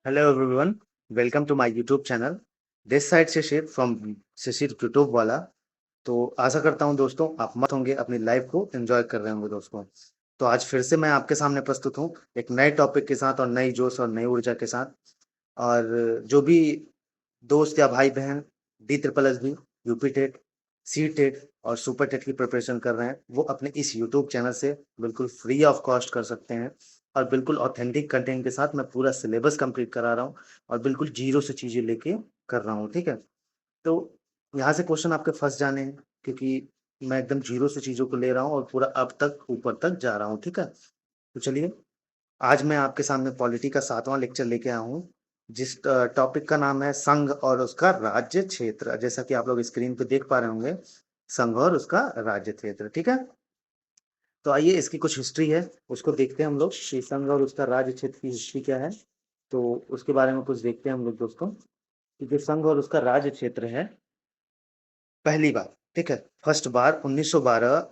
Hello everyone, welcome to my YouTube channel. This side Shishir from Shishir YouTube वाला। तो आशा करता हूँ दोस्तों आप मत होंगे, अपनी लाइफ को एंजॉय कर रहे होंगे दोस्तों। तो आज फिर से मैं आपके सामने प्रस्तुत हूँ एक नए टॉपिक के साथ और नई जोश और नई ऊर्जा के साथ। और जो भी दोस्त या भाई बहन D triple S B, UP TET, C TET और सुपर टेट की प्रिपरेशन कर रहे हैं, वो अपने इस यूट्यूब चैनल से बिल्कुल फ्री ऑफ कॉस्ट कर सकते हैं। और बिल्कुल ऑथेंटिक कंटेंट के साथ मैं पूरा सिलेबस कंप्लीट करा रहा हूँ और बिल्कुल जीरो से चीज़ें लेके कर रहा हूँ, ठीक है। तो यहाँ से क्वेश्चन आपके फंस जाने हैं, क्योंकि मैं एकदम जीरो से चीज़ों को ले रहा हूँ और पूरा अब तक ऊपर तक जा रहा हूँ, ठीक है। तो चलिए, आज मैं आपके सामने पॉलिटी का 7वां लेक्चर लेके आया हूँ, जिस टॉपिक का नाम है संघ और उसका राज्य क्षेत्र। जैसा कि आप लोग स्क्रीन पे देख पा रहे होंगे, संघ और उसका राज्य क्षेत्र, ठीक है। तो आइए, इसकी कुछ हिस्ट्री है, उसको देखते हैं हम लोग कि संघ और उसका राज्य क्षेत्र की हिस्ट्री क्या है। तो उसके बारे में कुछ देखते हैं हम लोग दोस्तों, कि जो संघ और उसका राज्य क्षेत्र है, पहली बार, ठीक है, फर्स्ट बार 1912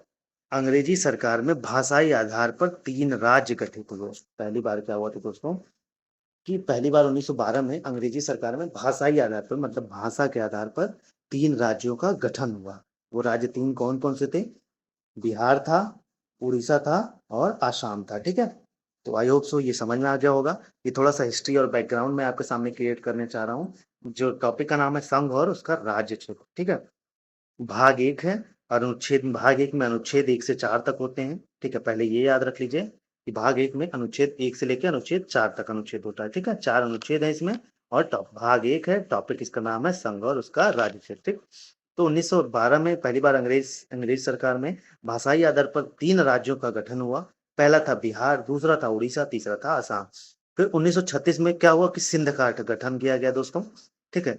अंग्रेजी सरकार में भाषाई आधार पर 3 राज्य गठित हुए। पहली बार क्या हुआ था दोस्तों, कि पहली बार 1912 में अंग्रेजी सरकार में भाषाई आधार पर, मतलब भाषा के आधार पर 3 राज्यों का गठन हुआ। वो राज्य 3 कौन कौन से थे? बिहार था, उड़ीसा था और आसाम था, ठीक है। तो आई होप सो ये समझ में आ गया होगा। ये थोड़ा सा हिस्ट्री और बैकग्राउंड मैं आपके सामने क्रिएट करने चाह रहा हूँ। जो टॉपिक का नाम है संघ और उसका राज्य क्षेत्र, ठीक है। भाग 1 है, अनुच्छेद भाग 1 में अनुच्छेद 1 से 4 तक होते हैं, ठीक है। पहले ये याद रख लीजिए कि भाग 1 में अनुच्छेद 1 से लेकर अनुच्छेद 4 तक अनुच्छेद होता है, ठीक है। 4 अनुच्छेद है इसमें। और भाग 1 है, टॉपिक इसका नाम है संघ और उसका राज्य क्षेत्र, ठीक। तो 1912 में पहली बार अंग्रेज सरकार में भाषाई आधार पर 3 राज्यों का गठन हुआ। पहला था बिहार, दूसरा था उड़ीसा, तीसरा था आसाम। फिर 1936 में क्या हुआ कि सिंध का गठन किया गया दोस्तों, ठीक है।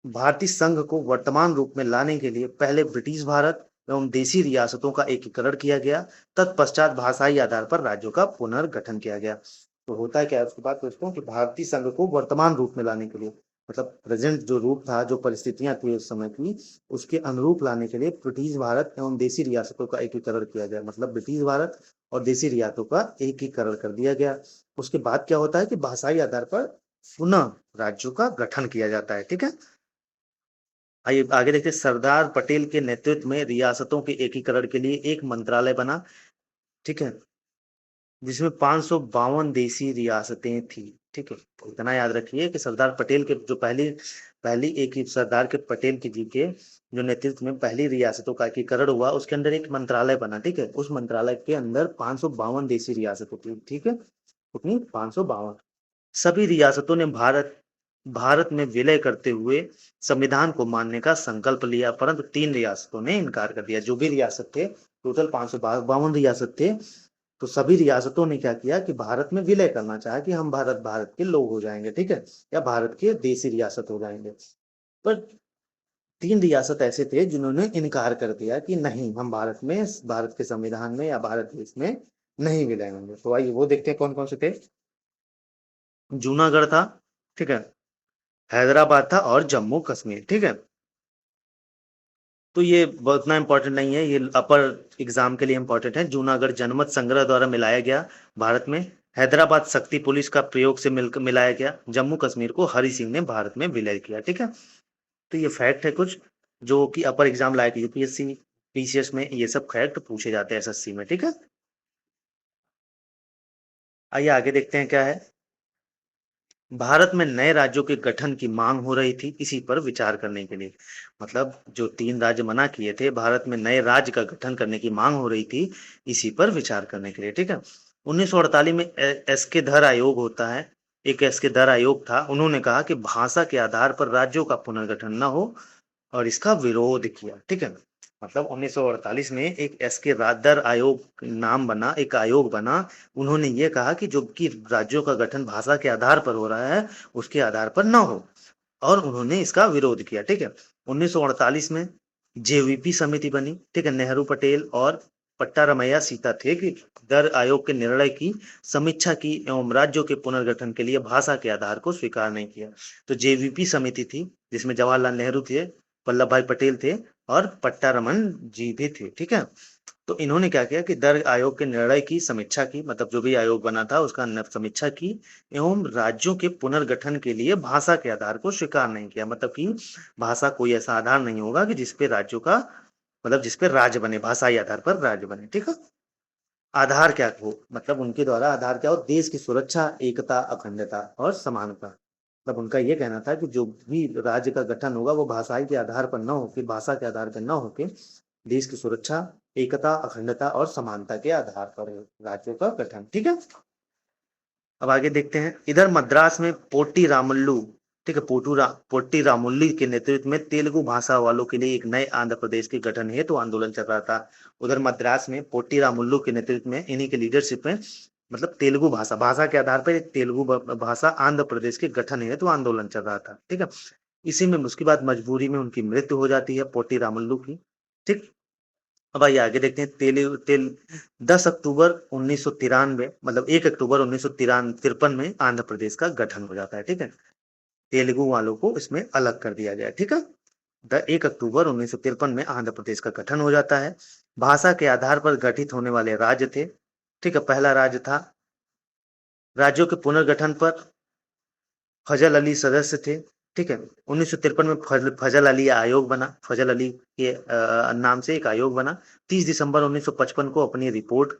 भारतीय संघ को वर्तमान रूप में लाने के लिए पहले ब्रिटिश भारत एवं देशी रियासतों का एकीकरण किया गया। तत्पश्चात भाषाई आधार पर राज्यों का पुनर्गठन किया गया। तो होता है क्या है उसके बाद दोस्तों, कि भारतीय संघ को वर्तमान रूप में लाने के लिए, मतलब प्रेजेंट जो रूप था, जो परिस्थितियां थी उस समय की, उसके अनुरूप लाने के लिए ब्रिटिश भारत एवं देशी रियासतों का एकीकरण किया गया। मतलब ब्रिटिश भारत और देशी रियासतों का एकीकरण कर दिया गया। उसके बाद क्या होता है कि भाषाई आधार पर पुनः राज्यों का गठन किया जाता है, ठीक है। आइए आगे देखते हैं। सरदार पटेल के नेतृत्व में रियासतों के एकीकरण के लिए एक मंत्रालय बना, ठीक है, जिसमें 552 देसी रियासतें थी, ठीक है। तो इतना याद रखिए कि सरदार पटेल के जो पहली पहली एक ही सरदार के पटेल के जी के जो नेतृत्व में पहली रियासतों का एकीकरण हुआ, उसके अंदर एक मंत्रालय बना, ठीक है। उस मंत्रालय के अंदर 552 देसी रियासतें थी, ठीक है। कितनी? 552। सभी रियासतों ने भारत में विलय करते हुए संविधान को मानने का संकल्प लिया, परंतु 3 रियासतों ने इनकार कर दिया। जो भी रियासत थे, टोटल 552 रियासत थे, तो सभी रियासतों ने क्या किया कि भारत में विलय करना चाहा कि हम भारत भारत के लोग हो जाएंगे, ठीक है, या भारत के देशी रियासत हो जाएंगे। पर 3 रियासत ऐसे थे जिन्होंने इनकार कर दिया कि नहीं, हम भारत में, भारत के संविधान में या भारत देश में नहीं विलय होंगे। तो आइए वो देखते हैं कौन कौन से थे। जूनागढ़ था, ठीक है, हैदराबाद था और जम्मू कश्मीर, ठीक है। तो ये उतना इंपॉर्टेंट नहीं है, ये अपर एग्जाम के लिए इंपॉर्टेंट है। जूनागढ़ जनमत संग्रह द्वारा मिलाया गया भारत में। हैदराबाद शक्ति पुलिस का प्रयोग से मिलकर मिलाया गया। जम्मू कश्मीर को हरि सिंह ने भारत में विलय किया, ठीक है। तो ये फैक्ट है कुछ, जो कि अपर एग्जाम लायक यूपीएससी पीसीएस में ये सब फैक्ट पूछे जाते हैं एसएससी में, ठीक है। आइए आगे देखते हैं क्या है। भारत में नए राज्यों के गठन की मांग हो रही थी, इसी पर विचार करने के लिए, मतलब जो 3 राज्य मना किए थे, भारत में नए राज्य का गठन करने की मांग हो रही थी, इसी पर विचार करने के लिए, ठीक है। 1948 में एस के धर आयोग होता है, एक एस के धर आयोग था। उन्होंने कहा कि भाषा के आधार पर राज्यों का पुनर्गठन न हो और इसका विरोध किया, ठीक है। मतलब 1948 में एक एस के दर आयोग नाम बना, एक आयोग बना। उन्होंने ये कहा कि जो कि राज्यों का गठन भाषा के आधार पर हो रहा है, उसके आधार पर न हो, और उन्होंने इसका विरोध किया, ठीक है। 1948 में जेवीपी समिति बनी, ठीक है। नेहरू, पटेल और पट्टारमैया सीता थे कि दर आयोग के निर्णय की समीक्षा की एवं राज्यों के पुनर्गठन के लिए भाषा के आधार को स्वीकार नहीं किया। तो जेवीपी समिति थी, जिसमें जवाहरलाल नेहरू थे, वल्लभ भाई पटेल थे, और पट्टारमन जी भी थे। ठीक है, तो इन्होंने क्या किया कि दर आयोग के निर्णय की समीक्षा की, मतलब जो भी आयोग बना था उसका समीक्षा की एवं राज्यों के पुनर्गठन के लिए भाषा के आधार को स्वीकार नहीं किया। मतलब कि भाषा कोई ऐसा आधार नहीं होगा कि जिसपे राज्यों का, मतलब जिसपे राज्य बने, भाषाई आधार पर राज्य बने। ठीक है, आधार क्या हो, मतलब उनके द्वारा आधार क्या हो, देश की सुरक्षा, एकता, अखंडता और समानता। मतलब उनका ये कहना था कि जो भी राज्य का गठन होगा वो भाषाई के आधार पर न होके, भाषा के आधार पर न होके, देश की सुरक्षा, एकता, अखंडता और समानता के आधार पर है राज्यों का गठन। ठीक है, अब आगे देखते हैं। इधर मद्रास में पोट्टी रामुल्लू, ठीक है, पोट्टी रामुल्ली के नेतृत्व में तेलुगु भाषा वालों के लिए एक नए आंध्र प्रदेश के गठन हेतु आंदोलन चल रहा था। उधर मद्रास में पोट्टी रामुल्लू के नेतृत्व में, इन्हीं के लीडरशिप में, मतलब तेलुगु भाषा, भाषा के आधार पर एक तेलुगु भाषा आंध्र प्रदेश के गठन हेतु आंदोलन चल रहा था। ठीक है, इसी में उसके बाद मजबूरी में उनकी मृत्यु हो जाती है पोट्टी रामुल्लू की। ठीक, अब आइए आगे देखते हैं। 10 अक्टूबर 1993, मतलब 1 अक्टूबर 1953 में आंध्र प्रदेश का गठन हो जाता है। ठीक है, तेलुगु वालों को इसमें अलग कर दिया गया। ठीक है, 1 अक्टूबर 1953 में आंध्र प्रदेश का गठन हो जाता है। भाषा के आधार पर गठित होने वाले राज्य थे। ठीक है, पहला राज्य था, राज्यों के पुनर्गठन पर फजल अली सदस्य थे। ठीक है, 1953 में फजल अली आयोग बना, फजल अली के नाम से एक आयोग बना। 30 दिसंबर 1955 को अपनी रिपोर्ट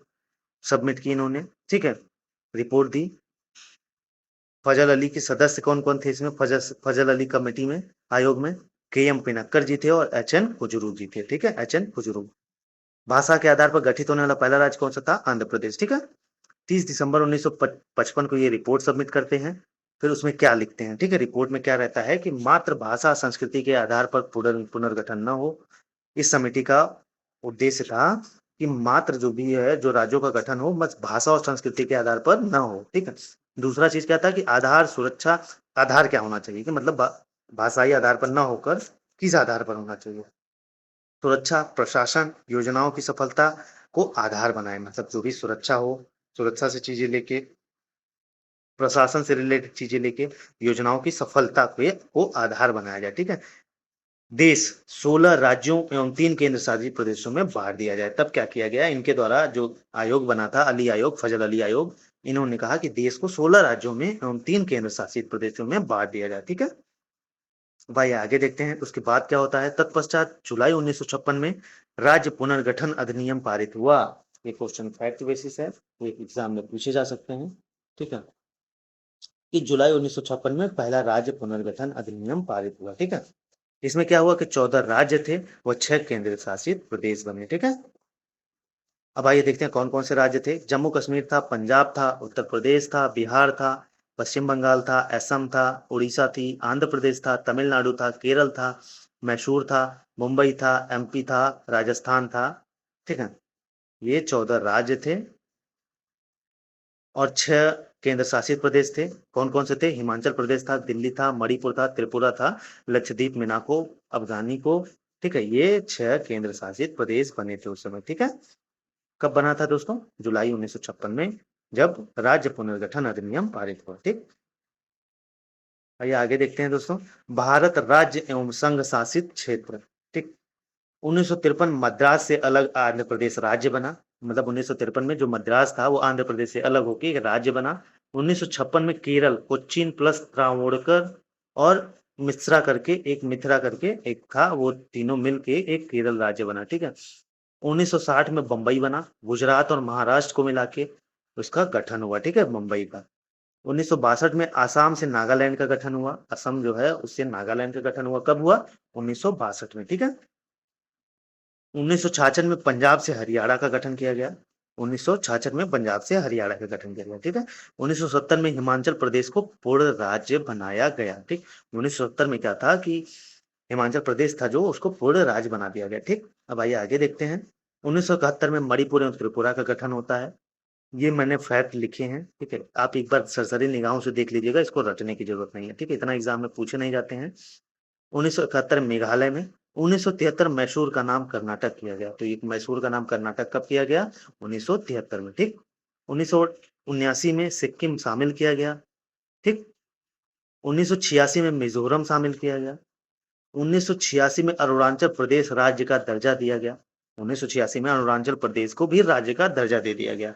सबमिट की इन्होंने। ठीक है, रिपोर्ट दी। फजल अली के सदस्य कौन कौन थे इसमें, फजल अली कमेटी में, आयोग में, के एम पिनक्कर जी थे और एच एन कुजुरू जी थे। ठीक है, एच एन कुजुरू। भाषा के आधार पर गठित होने वाला पहला राज्य कौन सा था, आंध्र प्रदेश। ठीक है, 30 दिसंबर 1955 को ये रिपोर्ट सबमिट करते हैं। फिर उसमें क्या लिखते हैं, ठीक है, रिपोर्ट में क्या रहता है कि मातृभाषा संस्कृति के आधार पर पुनर्गठन न हो। इस समिति का उद्देश्य था कि मात्र जो भी है, जो राज्यों का गठन हो, बस भाषा और संस्कृति के आधार पर न हो। ठीक है, दूसरा चीज क्या था कि आधार सुरक्षा, आधार क्या होना चाहिए कि मतलब भाषाई आधार पर न होकर किस आधार पर होना चाहिए, सुरक्षा, प्रशासन, योजनाओं की सफलता को आधार बनाए। मतलब जो भी सुरक्षा हो, सुरक्षा से चीजें लेके, प्रशासन से रिलेटेड चीजें लेके, योजनाओं की सफलता को आधार बनाया जाए। ठीक है, देश 16 राज्यों एवं 3 केंद्र शासित प्रदेशों में बांट दिया जाए। तब क्या किया गया, इनके द्वारा जो आयोग बना था, अली आयोग, फजल अली आयोग, इन्होंने कहा कि देश को 16 राज्यों में एवं 3 केंद्र शासित प्रदेशों में बांट दिया जाए। ठीक है, भाई आगे देखते हैं उसके बाद क्या होता है। तत्पश्चात जुलाई 1956 में राज्य पुनर्गठन अधिनियम पारित हुआ। ये क्वेश्चन फैक्ट बेसिस है, ये एग्जाम में पूछे जा सकते हैं। ठीक है, कि जुलाई 1956 में पहला राज्य पुनर्गठन अधिनियम पारित हुआ। ठीक है, इसमें क्या हुआ कि 14 राज्य थे व 6 केंद्र शासित प्रदेश बने। ठीक है, अब आइए देखते हैं कौन कौन से राज्य थे। जम्मू कश्मीर था, पंजाब था, उत्तर प्रदेश था, बिहार था, पश्चिम बंगाल था, असम था, उड़ीसा थी, आंध्र प्रदेश था, तमिलनाडु था, केरल था, मैसूर था, मुंबई था, एमपी था, राजस्थान था। ठीक है, ये 14 राज्य थे और 6 केंद्र शासित प्रदेश थे। कौन कौन से थे, हिमाचल प्रदेश था, दिल्ली था, मणिपुर था, त्रिपुरा था, लक्षद्वीप, मिनाको, अफगानी को। ठीक है, ये 6 केंद्र शासित प्रदेश बने थे उस समय। ठीक है, कब बना था दोस्तों, जुलाई 1956 में, जब राज्य पुनर्गठन अधिनियम पारित हुआ। ठीक, आइए आगे देखते हैं दोस्तों। भारत राज्य एवं संघ शासित क्षेत्र। ठीक, 1953 मद्रास से अलग आंध्र प्रदेश राज्य बना। मतलब 1953 में जो मद्रास था वो आंध्र प्रदेश से अलग होकर एक राज्य बना। 1956 में केरल, कोच्चिन प्लस त्रावणकोर और मिश्रा करके एक, मिथिरा करके एक था, वो तीनों मिलके एक केरल राज्य बना। ठीक है, 1960 में बंबई बना, गुजरात और महाराष्ट्र को मिला के उसका गठन हुआ। ठीक है, मुंबई का। 1962 में आसाम से नागालैंड का गठन हुआ, असम जो है उससे नागालैंड का गठन हुआ। कब हुआ, 1962 में। ठीक है, 1966 में पंजाब से हरियाणा का गठन किया गया। 1966 में पंजाब से हरियाणा का गठन किया गया। ठीक है, 1970 में हिमाचल प्रदेश को पूर्ण राज्य बनाया गया। ठीक, 1970 में क्या था कि हिमाचल प्रदेश था जो, उसको पूर्ण राज्य बना दिया गया। ठीक, अब आइए आगे देखते हैं। 1971 में मणिपुर एवं त्रिपुरा का गठन होता है। ये मैंने फैक्ट लिखे हैं। ठीक है, आप एक बार सरसरी निगाहों से देख लीजिएगा, इसको रटने की जरूरत नहीं है। ठीक है, इतना एग्जाम में पूछे नहीं जाते हैं। 1971 मेघालय में। 1973 मैसूर का नाम कर्नाटक किया गया। तो ये मैसूर का नाम कर्नाटक कब किया गया, 1973 में। ठीक, 1979 में सिक्किम शामिल किया गया। ठीक, 1986 में मिजोरम शामिल किया गया। 1986 में अरुणाचल प्रदेश राज्य का दर्जा दिया गया। 1986 में अरुणाचल प्रदेश को भी राज्य का दर्जा दे दिया गया।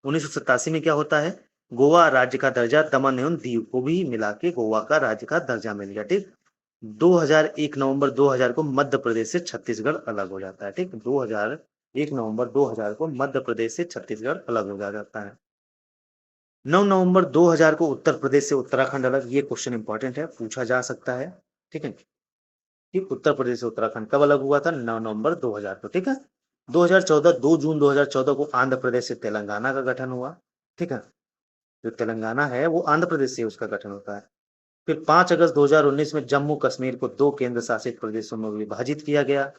1987 में क्या होता है, गोवा राज्य का दर्जा, दमन एवं दीव को भी मिला के गोवा का राज्य का दर्जा मिल गया। ठीक, 2001 नवंबर 2000 को मध्य प्रदेश से छत्तीसगढ़ अलग हो जाता है। ठीक, 2001 नवंबर 2000 को मध्य प्रदेश से छत्तीसगढ़ अलग हो जाता है। 9 नवंबर 2000 को उत्तर प्रदेश से उत्तराखंड अलग। ये क्वेश्चन इंपॉर्टेंट है, पूछा जा सकता है। ठीक है, कि उत्तर प्रदेश से उत्तराखंड कब अलग हुआ था, 9 नवंबर 2000 को। ठीक है, 2014 2 जून 2014 को आंध्र प्रदेश से तेलंगाना का गठन हुआ। ठीक है, जो तेलंगाना है वो आंध्र प्रदेश से उसका गठन होता है। फिर 5 अगस्त 2019 में जम्मू कश्मीर को 2 केंद्र शासित प्रदेशों में विभाजित किया गया,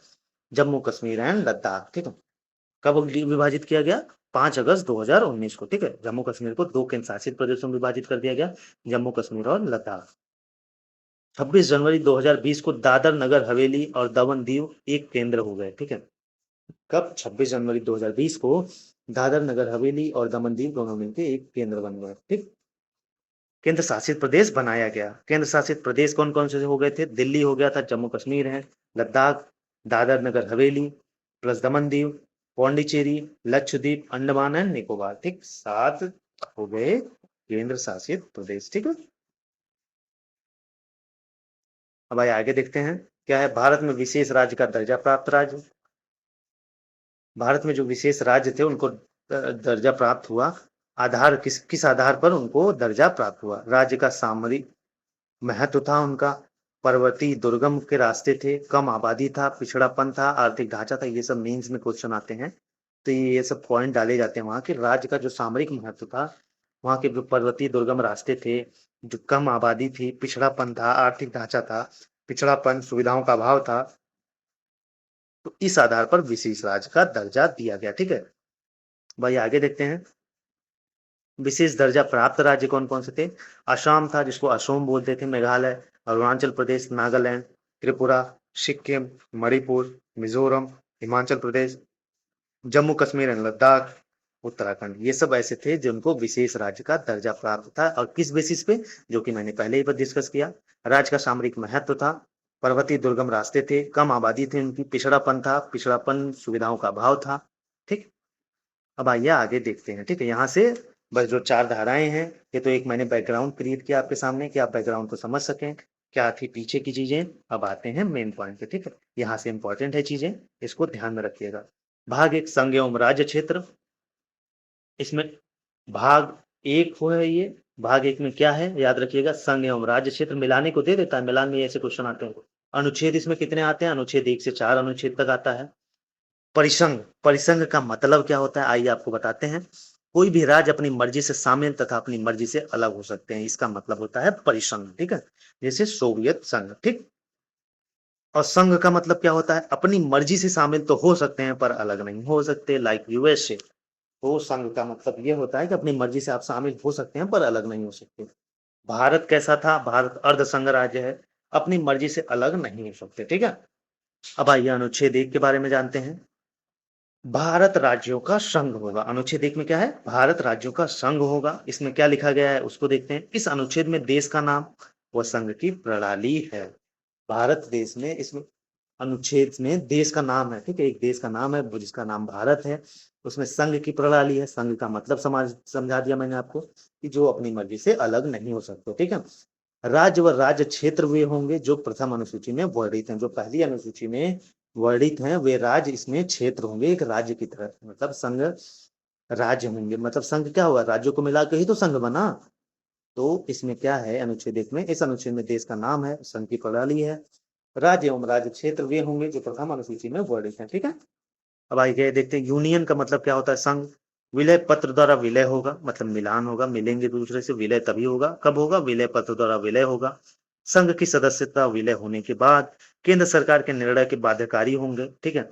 जम्मू कश्मीर एंड लद्दाख। ठीक है, कब विभाजित किया गया, 5 अगस्त 2019 को। ठीक है, जम्मू कश्मीर को 2 केंद्र शासित प्रदेशों में विभाजित कर दिया गया, जम्मू कश्मीर और लद्दाख। 26 जनवरी 2020 को दादर नगर हवेली और दमन दीव एक केंद्र हो गए। ठीक है, कब, 26 जनवरी 2020 को दादर नगर हवेली और दमन दीव दोनों मिलकर एक केंद्र बन गए। ठीक, केंद्र शासित प्रदेश बनाया गया। केंद्र शासित प्रदेश कौन कौन से हो गए थे, दिल्ली हो गया था, जम्मू कश्मीर है, लद्दाख, दादर नगर हवेली प्लस दमन दीव, पौंडीचेरी, लक्षद्वीप, अंडमान एंड निकोबार। ठीक, 7 हो गए केंद्र शासित प्रदेश। ठीक है, अब आइए आगे देखते हैं क्या है, भारत में विशेष राज्य का दर्जा प्राप्त राज्य। भारत में जो विशेष राज्य थे उनको दर्जा प्राप्त हुआ, आधार किस किस आधार पर उनको दर्जा प्राप्त हुआ, राज्य का सामरिक महत्व था उनका, पर्वतीय दुर्गम के रास्ते थे, कम आबादी था, पिछड़ापन था, आर्थिक ढांचा था। ये सब मेंस में क्वेश्चन आते हैं, तो ये सब पॉइंट डाले जाते हैं वहां के। राज्य का जो सामरिक महत्व था, वहां के जो पर्वतीय दुर्गम रास्ते थे, जो कम आबादी थी, पिछड़ापन था, आर्थिक ढांचा था, पिछड़ापन, सुविधाओं का अभाव था, तो इस आधार पर विशेष राज्य का दर्जा दिया गया। ठीक है भाई, आगे देखते हैं विशेष दर्जा प्राप्त राज्य कौन कौन से थे। असम था, जिसको असोम बोलते थे, मेघालय, अरुणाचल प्रदेश, नागालैंड, त्रिपुरा, सिक्किम, मणिपुर, मिजोरम, हिमाचल प्रदेश, जम्मू कश्मीर एंड लद्दाख, उत्तराखंड। ये सब ऐसे थे जिनको विशेष राज्य का दर्जा प्राप्त था, और किस बेसिस पे, जो कि मैंने पहले ही डिस्कस किया। राज्य का सामरिक महत्व था, पर्वतीय दुर्गम रास्ते थे, कम आबादी थी उनकी, पिछड़ापन था, पिछड़ापन सुविधाओं का अभाव था। ठीक, अब आइए आगे देखते हैं। ठीक है, यहाँ से बस जो 4 धाराएं हैं, ये तो एक मैंने बैकग्राउंड क्रिएट किया आपके सामने कि आप बैकग्राउंड को समझ सकें क्या थी पीछे की चीजें। अब आते हैं मेन पॉइंट पे। ठीक है, यहाँ से इंपॉर्टेंट है चीजें, इसको ध्यान में रखिएगा। भाग 1 संघ एवं राज्य क्षेत्र, इसमें भाग 1 हो है ये। भाग 1 में क्या है याद रखिएगा, संघ एवं राज्य क्षेत्र मिलाने को दे देता है, मिलान में ऐसे क्वेश्चन आते हैं। अनुच्छेद इसमें कितने आते हैं, अनुच्छेद 1 से 4 अनुच्छेद तक आता है। परिसंघ, परिसंघ का मतलब क्या होता है, आइए आपको बताते हैं। कोई भी राज्य अपनी मर्जी से शामिल तथा अपनी मर्जी से अलग हो सकते हैं, इसका मतलब होता है परिसंघ। ठीक है, जैसे सोवियत संघ। ठीक, और संघ का मतलब क्या होता है, अपनी मर्जी से शामिल तो हो सकते हैं पर अलग नहीं हो सकते, लाइक यूएसए। तो संघ का मतलब ये होता है कि अपनी मर्जी से आप शामिल हो सकते हैं पर अलग नहीं हो सकते। भारत कैसा था, भारत अर्ध संघ राज्य है, अपनी मर्जी से अलग नहीं हो सकते। ठीक है, अब आइए अनुच्छेद 1 के बारे में जानते हैं। भारत राज्यों का संघ होगा, अनुच्छेद 1 में क्या है, भारत राज्यों का संघ होगा। इसमें क्या लिखा गया है उसको देखते हैं। इस अनुच्छेद में देश का नाम व संघ की प्रणाली है। भारत देश में, इसमें अनुच्छेद में देश का नाम है। ठीक है, एक देश का नाम है जिसका नाम भारत है, उसमें संघ की प्रणाली है। संघ का मतलब समझा दिया मैंने आपको कि जो अपनी मर्जी से अलग नहीं हो सकते। ठीक है, राज्य व राज्य क्षेत्र वे होंगे जो प्रथम अनुसूची में वर्णित हैं, जो पहली अनुसूची में वर्णित हैं वे राज्य इसमें क्षेत्र होंगे, एक राज्य की तरह। मतलब संघ राज्य होंगे, मतलब संघ क्या हुआ, राज्यों को मिला के ही तो संघ बना। तो इसमें क्या है, अनुच्छेद 1 में, इस अनुच्छेद में देश का नाम है, संघ की प्रणाली है, राज्य एवं राज्य क्षेत्र वे होंगे जो प्रथम अनुसूची में वर्णित है। ठीक है, अब आइए देखते हैं यूनियन का मतलब क्या होता है। संघ, विलय पत्र द्वारा विलय होगा, मतलब मिलान होगा, मिलेंगे दूसरे से, विलय तभी होगा, कब होगा, विलय पत्र द्वारा विलय होगा। संघ की सदस्यता विलय होने के बाद केंद्र सरकार के निर्णय के बाध्यकारी होंगे। ठीक है,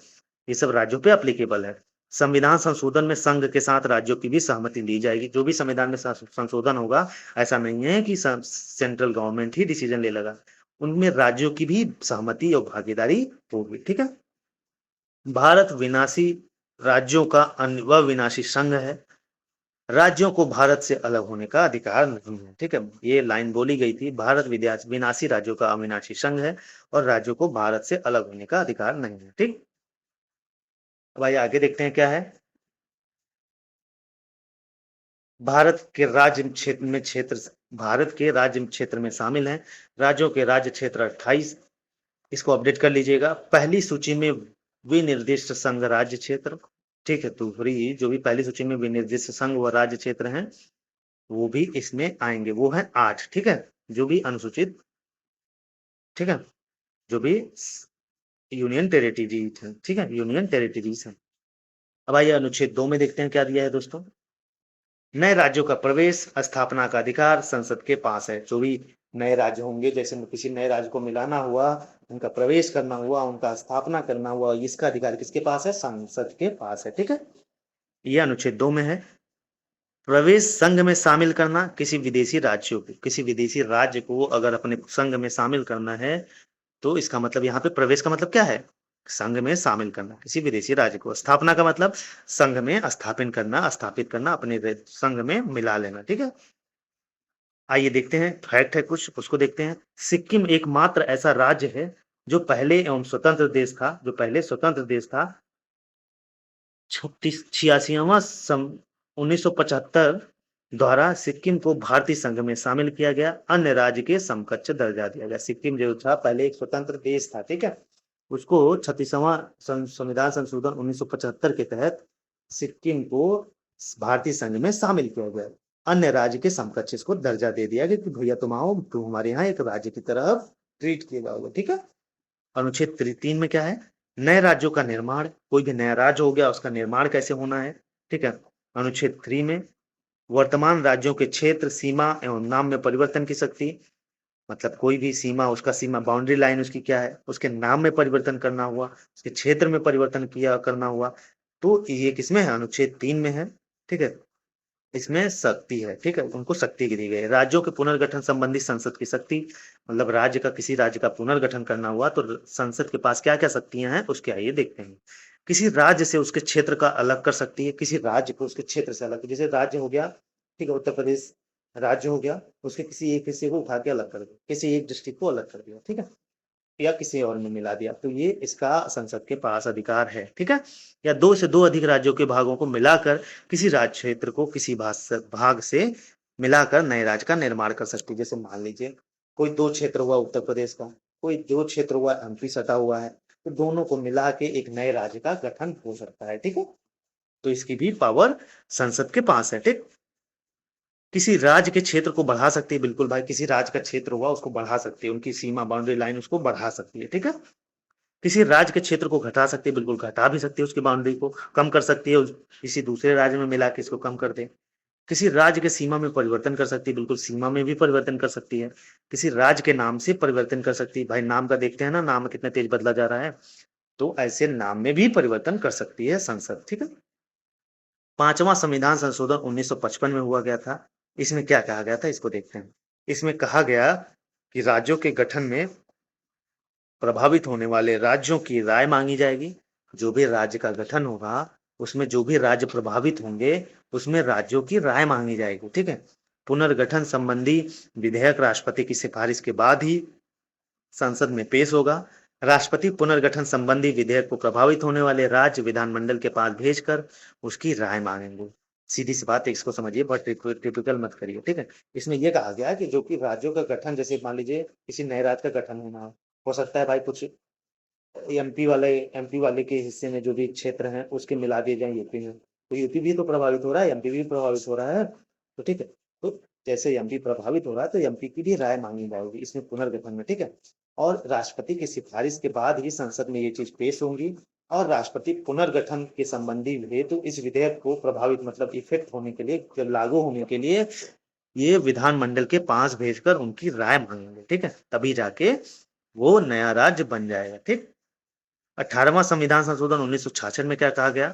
ये सब राज्यों पे अप्लीकेबल है। संविधान संशोधन में संघ के साथ राज्यों की भी सहमति ली जाएगी। जो भी संविधान में संशोधन होगा, ऐसा नहीं है कि सेंट्रल गवर्नमेंट ही डिसीजन ले लेगा, उनमें राज्यों की भी सहमति और भागीदारी होगी। ठीक है, भारत विनाशी राज्यों का वह विनाशी संघ है। राज्यों को भारत से अलग होने का अधिकार नहीं है। ठीक है, ये लाइन बोली गई थी, भारत विनाशी राज्यों का अविनाशी संघ है और राज्यों को भारत से अलग होने का अधिकार नहीं है। ठीक, अब आइए आगे देखते हैं क्या है। भारत के राज्य क्षेत्र में भारत के राज्य क्षेत्र में शामिल हैं राज्यों के राज्य क्षेत्र 28। इसको अपडेट कर लीजिएगा। पहली सूची में विनिर्दिष्ट संघ राज्य क्षेत्र, ठीक है, दूसरी जो भी पहली सूची में विनिर्दिष्ट संघ व राज्य क्षेत्र हैं वो भी इसमें आएंगे, वो है 8। ठीक है, जो भी अनुसूचित, ठीक है, जो भी यूनियन टेरिटरीज है, ठीक है, यूनियन टेरिटरीज है। अब आइए अनुच्छेद 2 में देखते हैं क्या दिया है दोस्तों। नए राज्यों का प्रवेश स्थापना का अधिकार संसद के पास है। जो भी नए राज्य होंगे, जैसे किसी नए राज्य को मिलाना हुआ, उनका प्रवेश करना हुआ, उनका स्थापना करना हुआ, इसका अधिकार किसके पास है? संसद के पास है। ठीक है, यह अनुच्छेद 2 में है। प्रवेश संघ में शामिल करना किसी विदेशी राज्यों को, किसी विदेशी राज्य को अगर अपने संघ में शामिल करना है तो इसका मतलब यहाँ पे प्रवेश का मतलब क्या है? संघ में शामिल करना किसी विदेशी राज्य को। स्थापना का मतलब संघ में स्थापित करना, स्थापित करना, अपने संघ में मिला लेना। ठीक है, आइए देखते हैं, फैक्ट है कुछ, उसको देखते हैं। सिक्किम एकमात्र ऐसा राज्य है जो पहले एवं स्वतंत्र देश था, जो पहले स्वतंत्र देश था। 86वां 1975 द्वारा सिक्किम को भारतीय संघ में शामिल किया गया, अन्य राज्य के समकक्ष दर्जा दिया गया। सिक्किम जो था पहले एक स्वतंत्र देश था, ठीक है, उसको 36वां संविधान संशोधन 1975 के तहत सिक्किम को भारतीय संघ में शामिल किया गया, अन्य राज्य के समकक्ष इसको दर्जा दे दिया गया कि भैया तुम आओ, तुम हमारे यहाँ एक राज्य की तरफ ट्रीट किए जाओगे। ठीक है, अनुच्छेद 3 में क्या है? नए राज्यों का निर्माण, कोई भी नया राज्य हो गया उसका निर्माण कैसे होना है। ठीक है, अनुच्छेद 3 में वर्तमान राज्यों के क्षेत्र, सीमा एवं नाम में परिवर्तन की शक्ति, मतलब कोई भी सीमा, उसका सीमा बाउंड्री लाइन उसकी क्या है, उसके नाम में परिवर्तन करना हुआ, उसके क्षेत्र में परिवर्तन किया करना हुआ, तो ये किसमें है? अनुच्छेद 3 में है। ठीक है, इसमें शक्ति है। ठीक है, उनको शक्ति दी गई है। राज्यों के पुनर्गठन संबंधी संसद की शक्ति, मतलब राज्य का, किसी राज्य का पुनर्गठन करना हुआ तो संसद के पास क्या क्या शक्तियां हैं उसके आइए देखते हैं। किसी राज्य से उसके क्षेत्र का अलग कर सकती है, किसी राज्य को उसके क्षेत्र से अलग, जैसे राज्य हो गया, ठीक है, उत्तर प्रदेश राज्य हो गया, उसके किसी एक हिस्से को उठा के अलग कर दिया, किसी एक डिस्ट्रिक्ट को अलग कर दिया, ठीक है, या किसी और में मिला दिया, तो ये इसका संसद के पास अधिकार है। ठीक है, या दो से दो अधिक राज्यों के भागों को मिलाकर किसी राज्य क्षेत्र को किसी भाग से मिलाकर नए राज्य का निर्माण कर सकती है। जैसे मान लीजिए कोई दो क्षेत्र हुआ उत्तर प्रदेश का, कोई दो क्षेत्र हुआ एमपी सटा हुआ है, तो दोनों को मिला के एक नए राज्य का गठन हो सकता है। ठीक है, तो इसकी भी पावर संसद के पास है। ठीक, किसी राज्य के क्षेत्र को बढ़ा सकती है, बिल्कुल भाई, किसी राज्य का क्षेत्र हुआ उसको बढ़ा सकती है, उनकी सीमा बाउंड्री लाइन उसको बढ़ा सकती है। ठीक है, किसी राज्य के क्षेत्र को घटा सकती है, बिल्कुल घटा भी सकती है, उसकी बाउंड्री को कम कर सकती है, किसी दूसरे राज्य में मिला के इसको कम कर दे। किसी राज्य के सीमा में परिवर्तन कर सकती है, बिल्कुल सीमा में भी परिवर्तन कर सकती है। किसी राज्य के नाम से परिवर्तन कर सकती है, भाई नाम का देखते हैं ना, नाम कितना तेज बदला जा रहा है, तो ऐसे नाम में भी परिवर्तन कर सकती है संसद। ठीक है, 5वां संविधान संशोधन 1955 में हुआ गया था। इसमें क्या कहा गया था इसको देखते हैं। इसमें कहा गया कि राज्यों के गठन में प्रभावित होने वाले राज्यों की राय मांगी जाएगी। जो भी राज्य का गठन होगा उसमें जो भी राज्य प्रभावित होंगे उसमें राज्यों की राय मांगी जाएगी। ठीक है, पुनर्गठन संबंधी विधेयक राष्ट्रपति की सिफारिश के बाद ही संसद में पेश होगा। राष्ट्रपति पुनर्गठन संबंधी विधेयक को प्रभावित होने वाले राज्य विधानमंडल के पास भेजकर उसकी राय मांगेंगे। सीधी सी बात है, इसको समझिए, बट टिपिकल मत करिए। ठीक है, इसमें यह कहा गया कि जो कि राज्यों का गठन, जैसे मान लीजिए किसी नए राज्य का गठन होना हो सकता है भाई, कुछ एमपी वाले के हिस्से में जो भी क्षेत्र हैं उसके मिला दिए जाए यूपी में, तो यूपी भी तो प्रभावित हो रहा है, एमपी भी प्रभावित हो रहा है, तो ठीक है, तो जैसे एमपी प्रभावित हो रहा है तो एमपी की भी राय मांगी जाएगी इसमें पुनर्गठन में। ठीक है, और राष्ट्रपति की सिफारिश के बाद ही संसद में ये चीज पेश होंगी और राष्ट्रपति पुनर्गठन के संबंधी हेतु इस विधेयक को प्रभावित, मतलब इफेक्ट होने के लिए, लागू होने के लिए ये विधानमंडल के पास भेजकर उनकी राय मांगेंगे। ठीक है, तभी जाके वो नया राज्य बन जाएगा। ठीक, 18वां संविधान संशोधन 1966 में क्या कहा गया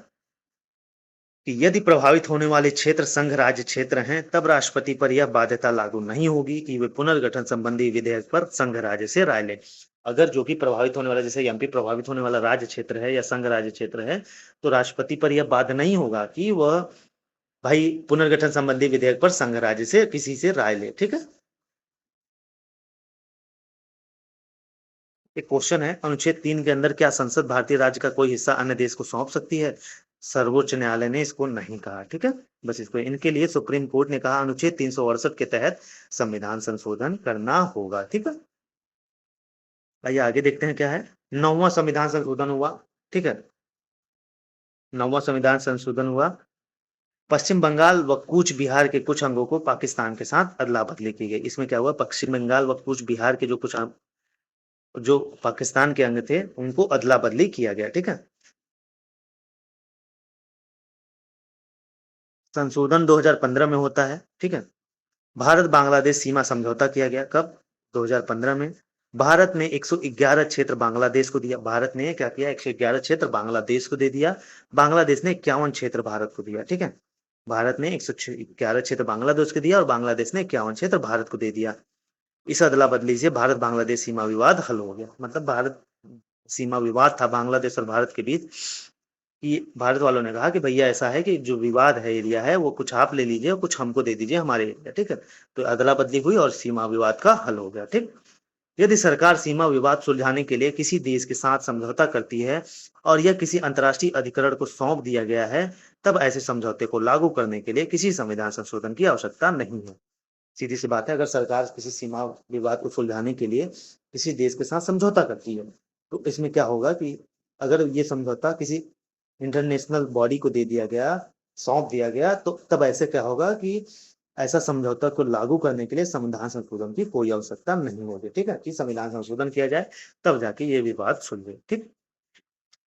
कि यदि प्रभावित होने वाले क्षेत्र संघ राज्य क्षेत्र हैं तब राष्ट्रपति पर यह बाध्यता लागू नहीं होगी कि वे पुनर्गठन संबंधी विधेयक पर संघ राज्य से राय लें। अगर जो भी प्रभावित होने वाला, जैसे एमपी प्रभावित होने वाला राज्य क्षेत्र है या संघ राज्य क्षेत्र है, तो राष्ट्रपति पर यह बाध्य नहीं होगा कि वह भाई पुनर्गठन संबंधी विधेयक पर संघ राज्य से किसी से राय ले। ठीक है, एक क्वेश्चन है, अनुच्छेद 3 के अंदर क्या संसद भारतीय राज्य का कोई हिस्सा अन्य देश को सौंप सकती है? सर्वोच्च न्यायालय ने इसको नहीं कहा। ठीक है, बस इसको, इनके लिए सुप्रीम कोर्ट ने कहा अनुच्छेद 368 के तहत संविधान संशोधन करना होगा। ठीक है, आइए आगे देखते हैं क्या है। 9वां संविधान संशोधन हुआ। ठीक है, 9वां संविधान संशोधन हुआ। पश्चिम बंगाल व कूच बिहार के कुछ अंगों को पाकिस्तान के साथ अदला बदली की गई। इसमें क्या हुआ, पश्चिम बंगाल व कूच बिहार के जो पाकिस्तान के अंग थे उनको अदला बदली किया गया। ठीक है, संशोधन 2015 में होता है। ठीक है, भारत बांग्लादेश सीमा समझौता किया गया कब? 2015 में। भारत ने 111 क्षेत्र बांग्लादेश को दिया। भारत ने क्या किया, 111 क्षेत्र बांग्लादेश को दे दिया। बांग्लादेश ने 51 क्षेत्र भारत को दिया। ठीक है, भारत ने 111 क्षेत्र बांग्लादेश को दिया और बांग्लादेश ने 51 क्षेत्र भारत को दे दिया। इस अदला बदली से भारत बांग्लादेश सीमा विवाद हल हो गया। मतलब भारत सीमा विवाद था बांग्लादेश और भारत के बीच, कि भारत वालों ने कहा कि भैया ऐसा है कि जो विवाद है, एरिया है, वो कुछ आप ले लीजिए और कुछ हमको दे दीजिए हमारे एरिया। ठीक है, तो अदला बदली हुई और सीमा विवाद का हल हो गया। ठीक, यदि सरकार सीमा विवाद सुलझाने के लिए किसी देश के साथ समझौता करती है और यह किसी अंतर्राष्ट्रीय अधिकरण को सौंप दिया गया है, तब ऐसे समझौते को लागू करने के लिए किसी संविधान संशोधन की आवश्यकता नहीं है। सीधी सी बात है, अगर सरकार किसी सीमा विवाद को सुलझाने के लिए किसी देश के साथ समझौता करती है, तो इसमें क्या होगा कि अगर ये समझौता किसी इंटरनेशनल बॉडी को दे दिया गया, सौंप दिया गया, तो तब ऐसे क्या होगा कि ऐसा समझौता को लागू करने के लिए संविधान संशोधन की कोई आवश्यकता नहीं होगी। ठीक है, कि संविधान संशोधन किया जाए तब जाके ये विवाद सुलझे। ठीक,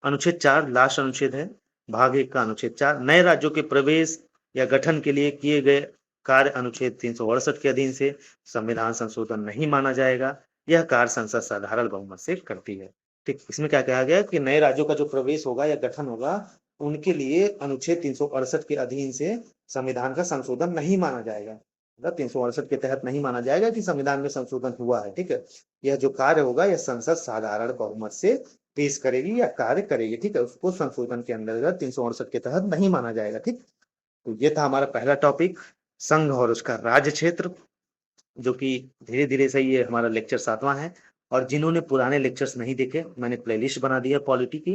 अनुच्छेद 4 लास्ट अनुच्छेद है, भाग 1 का अनुच्छेद 4, नए राज्यों के प्रवेश या गठन के लिए किए गए कार्य अनुच्छेद 368 के अधीन से संविधान संशोधन नहीं माना जाएगा। यह कार्य संसद साधारण बहुमत से करती है। ठीक, इसमें क्या कहा गया कि नए राज्यों का जो प्रवेश होगा या गठन होगा, उनके लिए अनुच्छेद 368 के अधीन से संविधान का संशोधन नहीं माना जाएगा। मतलब 368 के तहत नहीं माना जाएगा कि संविधान में संशोधन हुआ है। ठीक है, यह जो कार्य होगा यह संसद साधारण बहुमत से पेश करेगी या कार्य करेगी। ठीक है, उसको संशोधन के अंतर्गत 368 के तहत नहीं माना जाएगा। ठीक, तो ये था हमारा पहला टॉपिक, संघ और उसका राज्य क्षेत्र, जो कि धीरे धीरे से ये हमारा लेक्चर 7वां है। और जिन्होंने पुराने लेक्चर्स नहीं देखे, मैंने प्लेलिस्ट बना दिया पॉलिटी की,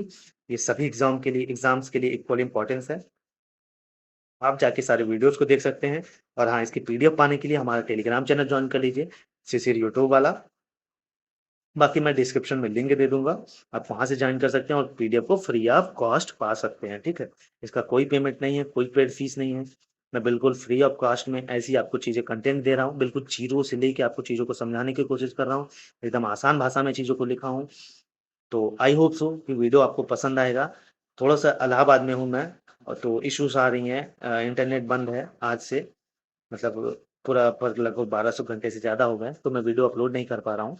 ये सभी एग्जाम्स के लिए इक्वल इंपॉर्टेंस है। आप जाके सारे वीडियोस को देख सकते हैं। और हाँ, इसकी पीडीएफ पाने के लिए हमारा टेलीग्राम चैनल ज्वाइन कर लीजिए, शिशिर यूट्यूब वाला। बाकी मैं डिस्क्रिप्शन में लिंक दे दूंगा, आप वहां से ज्वाइन कर सकते हैं और पीडीएफ को फ्री ऑफ कॉस्ट पा सकते हैं। ठीक है, इसका कोई पेमेंट नहीं है, कोई पेड फीस नहीं है। मैं बिल्कुल फ्री ऑफ कॉस्ट में ऐसी आपको चीजें कंटेंट दे रहा हूँ, बिल्कुल जीरो से लेके आपको चीजों को समझाने की कोशिश कर रहा हूँ। एकदम आसान भाषा में चीजों को लिखा हूँ। तो आई होप सो कि वीडियो आपको पसंद आएगा। थोड़ा सा इलाहाबाद में हूँ मैं, और तो इश्यूज आ रही हैं, इंटरनेट बंद है आज से, मतलब पूरा पर लगभग 1200 घंटे से ज़्यादा हो गए, तो मैं वीडियो अपलोड नहीं कर पा रहा हूँ।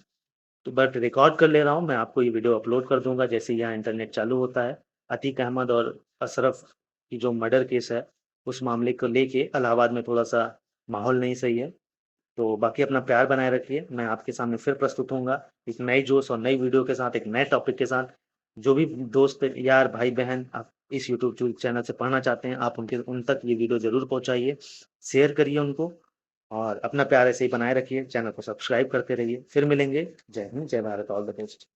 तो बट रिकॉर्ड कर ले रहा हूँ, मैं आपको ये वीडियो अपलोड कर दूंगा जैसे यहाँ इंटरनेट चालू होता है। अतीक अहमद और अशरफ की जो मर्डर केस है, उस मामले को लेके इलाहाबाद में थोड़ा सा माहौल नहीं सही है। तो बाकी अपना प्यार बनाए रखिए, मैं आपके सामने फिर प्रस्तुत होऊंगा एक नई जोश और नई वीडियो के साथ, एक नए टॉपिक के साथ। जो भी दोस्त यार भाई बहन आप इस यूट्यूब चैनल से पढ़ना चाहते हैं, आप उन तक ये वीडियो जरूर पहुंचाइए, शेयर करिए उनको। और अपना प्यार ऐसे ही बनाए रखिए, चैनल को सब्सक्राइब करते रहिए। फिर मिलेंगे। जय हिंद, जय भारत, ऑल द बेस्ट।